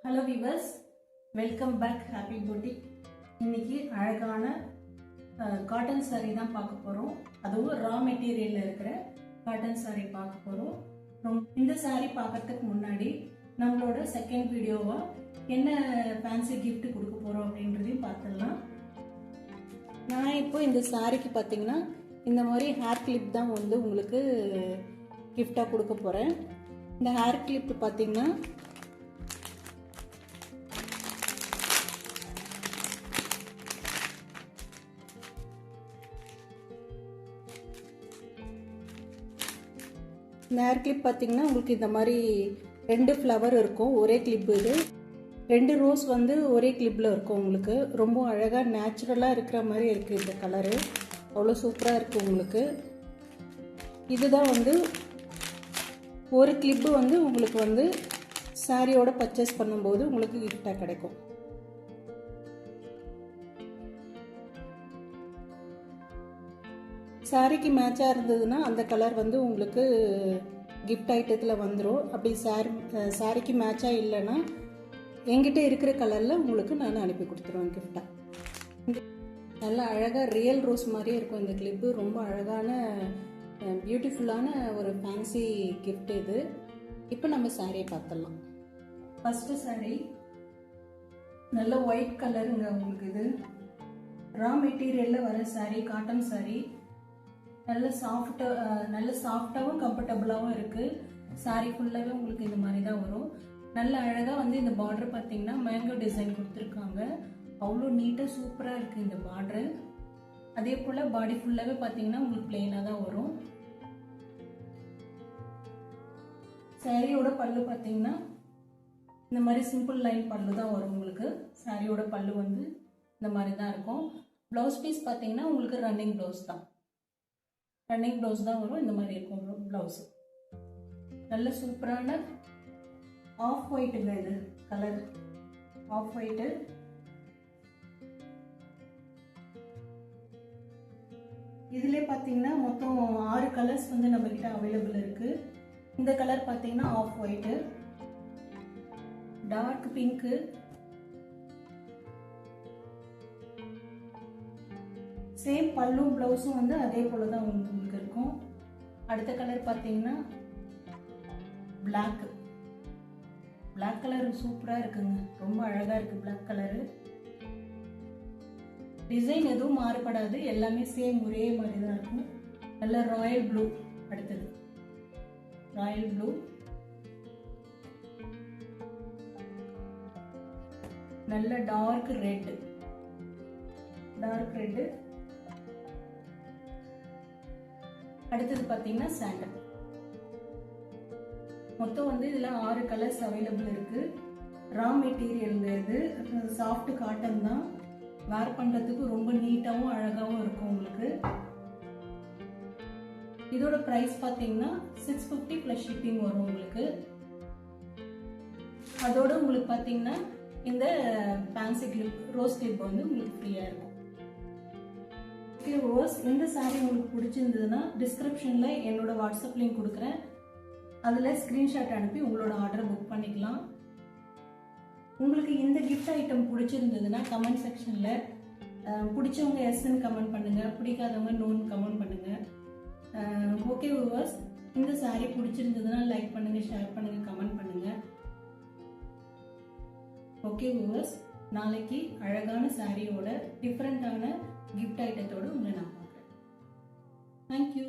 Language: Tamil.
Hello viewers, welcome back happy booty. இன்னைக்கு அழகான காட்டன் சாரீ தான் பார்க்க போகிறோம். அதுவும் ரா மெட்டீரியலில் இருக்கிற காட்டன் சாரீ பார்க்க போகிறோம். இந்த சாரீ பார்க்கறதுக்கு முன்னாடி நம்மளோட செகண்ட் வீடியோவாக என்ன ஃபேன்சி கிஃப்ட் கொடுக்க போகிறோம் அப்படின்றதையும் பார்த்துடலாம். நான் இப்போ இந்த சாரீக்கு பார்த்தீங்கன்னா இந்த மாதிரி ஹேர் கிளிப் தான் வந்து உங்களுக்கு கிஃப்டாக கொடுக்க போகிறேன். இந்த ஹேர் கிளிப் பார்த்தீங்கன்னா இந்த ஹேர் கிளிப் பார்த்தீங்கன்னா உங்களுக்கு இந்த மாதிரி 2 ஃப்ளவர் இருக்கும். ஒரே கிளிப், இது 2 ரோஸ் வந்து ஒரே கிளிப்பில் இருக்கும். உங்களுக்கு ரொம்ப அழகாக நேச்சுரலாக இருக்கிற மாதிரி இருக்குது. இந்த கலரு அவ்வளோ சூப்பராக இருக்குது உங்களுக்கு. இதுதான் வந்து ஒரு கிளிப்பு வந்து உங்களுக்கு வந்து சாரியோட பர்ச்சேஸ் பண்ணும்போது உங்களுக்கு கிஃப்டாக கிடைக்கும். சாரிக்கு மேட்சாக இருந்ததுன்னா அந்த கலர் வந்து உங்களுக்கு கிஃப்ட் ஐட்டத்தில் வந்துடும். அப்படி சாரிக்கு மேட்சாக இல்லைன்னா என்கிட்ட இருக்கிற கலரில் உங்களுக்கு நான் அனுப்பி கொடுத்துருவேன் கிஃப்டாக. நல்லா அழகாக ரியல் ரோஸ் மாதிரியே இருக்கும் இந்த கிளிப்பு. ரொம்ப அழகான பியூட்டிஃபுல்லான ஒரு ஃபேன்சி கிஃப்ட் இது. இப்போ நம்ம சாரியை பார்த்துடலாம். ஃபஸ்ட்டு சாரீ நல்ல ஒயிட் கலருங்க உங்களுக்கு. இது ரா மெட்டீரியலில் வர சாரீ, காட்டன் சாரீ. நல்ல சாஃப்டாகவும் கம்ஃபர்டபுளாகவும் இருக்குது. சாரீ ஃபுல்லாகவே உங்களுக்கு இந்த மாதிரி தான் வரும். நல்ல அழகாக வந்து இந்த பார்டர் பார்த்தீங்கன்னா மேங்கோ டிசைன் கொடுத்துருக்காங்க. அவ்வளோ நீட்டாக சூப்பராக இருக்குது இந்த பார்டரு. அதே போல் பாடி ஃபுல்லாகவே பார்த்தீங்கன்னா உங்களுக்கு பிளெயினாக தான் வரும். சாரியோட பல்லு பார்த்தீங்கன்னா இந்த மாதிரி சிம்பிள் லைன் பல்லு தான் வரும் உங்களுக்கு. சாரியோட பல்லு வந்து இந்த மாதிரி தான் இருக்கும். ப்ளவுஸ் பீஸ் பார்த்தீங்கன்னா உங்களுக்கு ரன்னிங் ப்ளவுஸ் தான் வரும். இந்த மாதிரி இருக்கும் ப்ளவுஸு. நல்ல சூப்பரான ஆஃப் ஒயிட்டுங்க. இது கலர் ஆஃப் ஒயிட்டு. இதுலேயே பார்த்தீங்கன்னா மொத்தம் 6 கலர்ஸ் வந்து நம்மக்கிட்ட அவைலபிள் இருக்குது. இந்த கலர் பார்த்தீங்கன்னா off white, dark pink, same பல்லும் ப்ளவுஸும் வந்து அதே போல தான் உங்களுக்கு இருக்கும். அடுத்த கலர் பார்த்தீங்கன்னா பிளாக் கலர் சூப்பராக இருக்குங்க. ரொம்ப அழகாக இருக்குது பிளாக் கலரு. டிசைன் எதுவும் மாறுபடாது, எல்லாமே சேம் ஒரே மாதிரி தான் இருக்கும். நல்ல ராயல் ப்ளூ. அடுத்தது ராயல் ப்ளூ, நல்ல டார்க் ரெட்டு. அடுத்தது பார்த்தீங்கன்னா சாண்டல். மொத்தம் வந்து இதில் 6 கலர்ஸ் அவைலபிள் இருக்கு. ரா மெட்டீரியல் இது, சாஃப்ட் காட்டன் தான். வேர் பண்ணுறதுக்கு ரொம்ப நீட்டாகவும் அழகாகவும் இருக்கும் உங்களுக்கு. இதோட ப்ரைஸ் பார்த்தீங்கன்னா 650 ப்ளஸ் ஷிப்பிங் வரும் உங்களுக்கு. அதோட உங்களுக்கு பார்த்தீங்கன்னா இந்த ஃபேன்சி கிளிப், ரோஸ் கிளிப் வந்து உங்களுக்கு ஃப்ரீயாக இருக்கும். இந்த சாரீ உங்களுக்கு பிடிச்சிருந்ததுன்னா டிஸ்கிரிப்ஷனில் என்னோட வாட்ஸ்அப் லிங்க் கொடுக்குறேன். அதில் ஸ்க்ரீன்ஷாட் அனுப்பி உங்களோட ஆர்டரை புக் பண்ணிக்கலாம். உங்களுக்கு இந்த கிஃப்ட் ஐட்டம் பிடிச்சிருந்ததுன்னா கமெண்ட் செக்ஷனில் பிடிச்சவங்க எஸ்ன்னு கமெண்ட் பண்ணுங்கள், பிடிக்காதவங்க நோன்னு கமெண்ட் பண்ணுங்கள். ஓகே வியூவர்ஸ், இந்த சாரீ பிடிச்சிருந்ததுன்னா லைக் பண்ணுங்கள், ஷேர் பண்ணுங்கள், கமெண்ட் பண்ணுங்கள். ஓகே வியூவர்ஸ், நாளைக்கு அழகான சாரியோட டிஃப்ரெண்ட்டான கிஃப்ட் ஐட்டத்தோடு உங்களை நான் பார்க்குறேன். தேங்க்யூ.